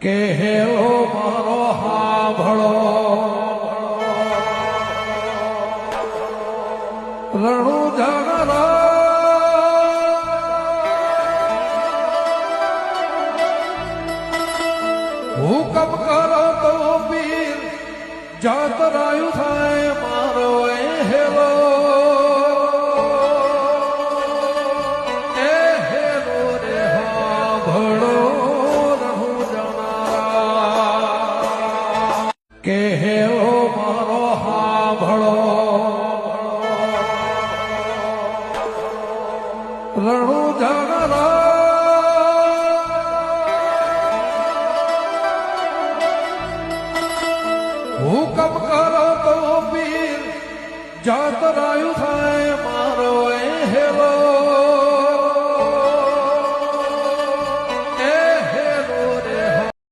કે હેલો મારો હાંભળો રણુ જગરા હુકમ કરો તો પીર જાતરાયું થાય મારો હેલો રે હાંભળો કે હેલો મારો હાંભળો રણુ જગરા હુકમ કરો તો પીર જાતરાયું થાય મારો હેલો